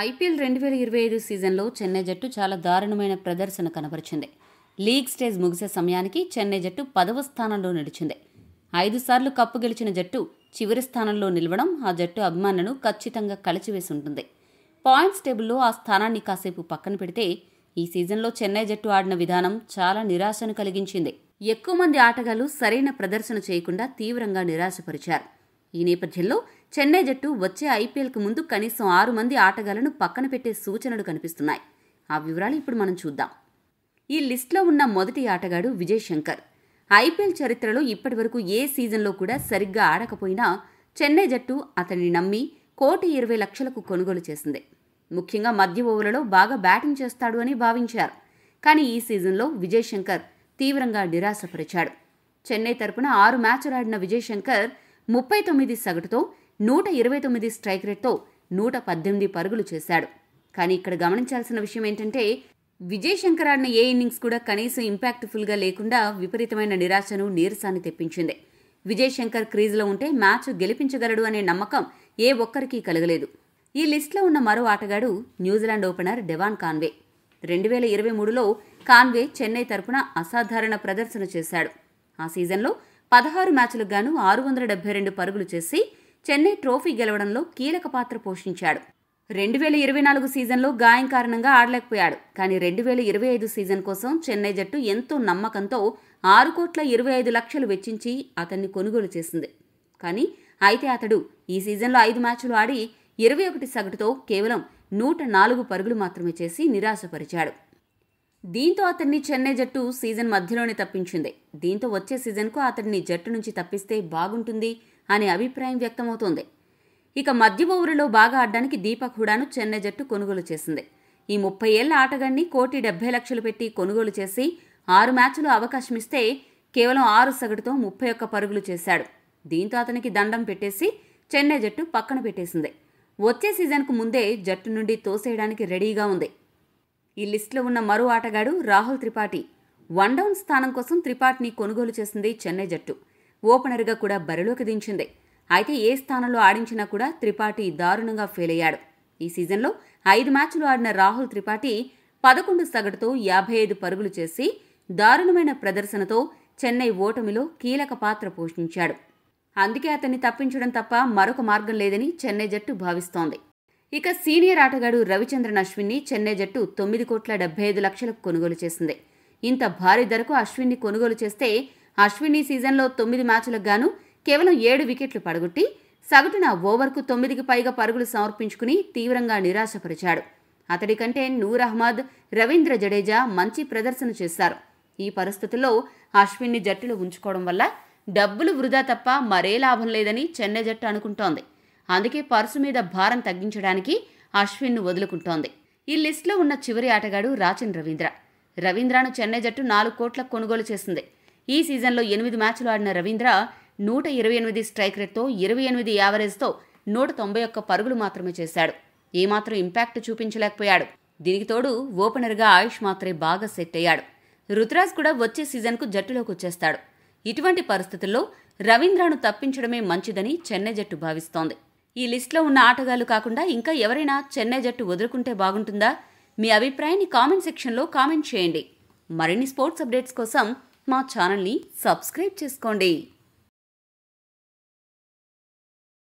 IPL 2025 సీజన్లో చెన్నై జట్టు చాలా దారుణమైన ప్రదర్శన కనబరిచింది. లీగ్ స్టేజ్ ముగిసే సమయానికి చెన్నై జట్టు 10వ స్థానంలో నిలిచింది. 5 సార్లు కప్పు గెలిచిన జట్టు చివరి స్థానంలో నిలవడం ఆ జట్టు అభిమానులను ఖచ్చితంగా కలిచివేసి ఉంటుంది. పాయింట్స్ టేబుల్లో ఆ స్థానాన్ని కాసేపు పక్కన పెడితే ఈ సీజన్లో చెన్నై జట్టు ఆడిన విధానం చాలా నిరాశను కలిగించింది. ఎక్కువ మంది ఆటగాళ్లు సరైన ప్రదర్శన చేయకుండా తీవ్రంగా నిరాశపరిచారు. ఈ నేపథ్యంలో చెన్నై జట్టు వచ్చే ఐపీఎల్కు ముందు కనీసం 6 మంది ఆటగాళ్లను పక్కన పెట్టే సూచనలు కనిపిస్తున్నాయి. ఆ వివరాలు ఇప్పుడు మనం చూద్దాం. ఈ లిస్టులో ఉన్న మొదటి ఆటగాడు విజయ్ శంకర్. ఐపీఎల్ చరిత్రలో ఇప్పటివరకు ఏ సీజన్లో కూడా సరిగ్గా ఆడకపోయినా చెన్నై జట్టు అతన్ని నమ్మి 1,20,00,000కు కొనుగోలు చేసింది. ముఖ్యంగా మధ్య ఓవర్లలో బాగా బ్యాటింగ్ చేస్తాడు అని భావించారు. కానీ ఈ సీజన్లో విజయ్ శంకర్ తీవ్రంగా నిరాశపరిచాడు. చెన్నై తరపున 6 మ్యాచ్లు ఆడిన విజయ్ శంకర్ 39 సగటుతో 129 స్ట్రైక్ రేట్తో 118 పరుగులు చేశాడు. కానీ ఇక్కడ గమనించాల్సిన విషయం ఏంటంటే విజయ్ శంకర్ ఆడిన ఏ ఇన్నింగ్స్ కూడా కనీసం ఇంపాక్ట్ఫుల్గా లేకుండా విపరీతమైన నిరాశను నీరసాన్ని తెప్పించింది. విజయ్ శంకర్ క్రీజ్లో ఉంటే మ్యాచ్ గెలిపించగలడు అనే నమ్మకం ఏ ఒక్కరికీ కలగలేదు. ఈ లిస్టులో ఉన్న మరో ఆటగాడు న్యూజిలాండ్ ఓపెనర్ డెవాన్ కాన్వే. 2023లో కాన్వే చెన్నై తరపున అసాధారణ ప్రదర్శన చేశాడు. ఆ సీజన్లో 16 మ్యాచ్లకు గాను 672 పరుగులు చేసి చెన్నై ట్రోఫీ గెలవడంలో కీలక పాత్ర పోషించాడు. 2024 సీజన్లో గాయం కారణంగా ఆడలేకపోయాడు. కానీ 2025 సీజన్ కోసం చెన్నై జట్టు ఎంతో నమ్మకంతో 6,25,00,000 వెచ్చించి అతన్ని కొనుగోలు చేసింది. కానీ అయితే అతడు ఈ సీజన్లో 5 మ్యాచ్లు ఆడి 21 సగటుతో కేవలం 104 పరుగులు మాత్రమే చేసి నిరాశపరిచాడు. దీంతో అతన్ని చెన్నై జట్టు సీజన్ మధ్యలోనే తప్పించింది. దీంతో వచ్చే సీజన్కు అతడిని జట్టు నుంచి తప్పిస్తే బాగుంటుంది అనే అభిప్రాయం వ్యక్తమవుతోంది. ఇక మధ్య ఓవర్లో బాగా ఆడడానికి దీపక్ హుడాను చెన్నై జట్టు కొనుగోలు చేసింది. ఈ 30 ఏళ్ల ఆటగాడిని 1,70,00,000 పెట్టి కొనుగోలు చేసి 6 మ్యాచ్లు అవకాశమిస్తే కేవలం 6 సగటుతో 31 పరుగులు చేశాడు. దీంతో అతనికి దండం పెట్టేసి చెన్నై జట్టు పక్కన పెట్టేసింది. వచ్చే సీజన్కు ముందే జట్టు నుండి తోసేయడానికి రెడీగా ఉంది. ఈ లిస్టులో ఉన్న మరో ఆటగాడు రాహుల్ త్రిపాఠి. 1 డౌన్ స్థానం కోసం త్రిపాఠిని కొనుగోలు చేసింది చెన్నై జట్టు. ఓపెనర్గా కూడా బరిలోకి దించింది. అయితే ఏ స్థానంలో ఆడించినా కూడా త్రిపాఠి దారుణంగా ఫెయిల్ అయ్యాడు. ఈ సీజన్లో 5 మ్యాచ్లు ఆడిన రాహుల్ త్రిపాఠి 11 సగటుతో 55 పరుగులు చేసి దారుణమైన ప్రదర్శనతో చెన్నై ఓటమిలో కీలక పాత్ర పోషించాడు. అందుకే అతన్ని తప్పించడం తప్ప మరొక మార్గం లేదని చెన్నై జట్టు భావిస్తోంది. ఇక సీనియర్ ఆటగాడు రవిచంద్రన్ అశ్విన్ని చెన్నై జట్టు 9,75,00,000కు కొనుగోలు చేసింది. ఇంత భారీ ధరకు అశ్విన్ని కొనుగోలు చేస్తే అశ్విన్ని సీజన్లో 9 మ్యాచ్లకు గాను కేవలం 7 వికెట్లు పడగొట్టి సగటున ఓవర్కు 9కి పైగా పరుగులు సమర్పించుకుని తీవ్రంగా నిరాశపరిచాడు. అతడి కంటే నూర్ అహ్మద్, రవీంద్ర జడేజా మంచి ప్రదర్శన చేశారు. ఈ పరిస్థితుల్లో అశ్విన్ని జట్టులో ఉంచుకోవడం వల్ల డబ్బులు వృధా తప్ప మరే లాభం లేదని చెన్నై జట్టు అనుకుంటోంది. అందుకే పర్సు మీద భారం తగ్గించడానికి అశ్విన్ను వదులుకుంటోంది. ఈ లిస్టులో ఉన్న చివరి ఆటగాడు రాచిన్ రవీంద్ర. రవీంద్రను చెన్నై జట్టు 4 కోట్లకు కొనుగోలు చేసింది. ఈ సీజన్లో 8 మ్యాచ్లు ఆడిన రవీంద్ర 128 స్ట్రైక్ రేట్తో 28 యావరేజ్తో 191 పరుగులు మాత్రమే చేశాడు. ఏమాత్రం ఇంపాక్ట్ చూపించలేకపోయాడు. దీనికి తోడు ఓపెనర్గా ఆయుష్ మాత్రే బాగా సెట్ అయ్యాడు. రుతురాజ్ కూడా వచ్చే సీజన్కు జట్టులోకి వచ్చేస్తాడు. ఇటువంటి పరిస్థితుల్లో రవీంద్రను తప్పించడమే మంచిదని చెన్నై జట్టు భావిస్తోంది. ఈ లిస్టులో ఉన్న ఆటగాళ్లు కాకుండా ఇంకా ఎవరైనా చెన్నై జట్టు వదులుకుంటే బాగుంటుందా? మీ అభిప్రాయాన్ని కామెంట్ సెక్షన్లో కామెంట్ చేయండి. మరిన్ని స్పోర్ట్స్ అప్డేట్స్ కోసం మా ఛానల్ని సబ్స్క్రైబ్ చేసుకోండి.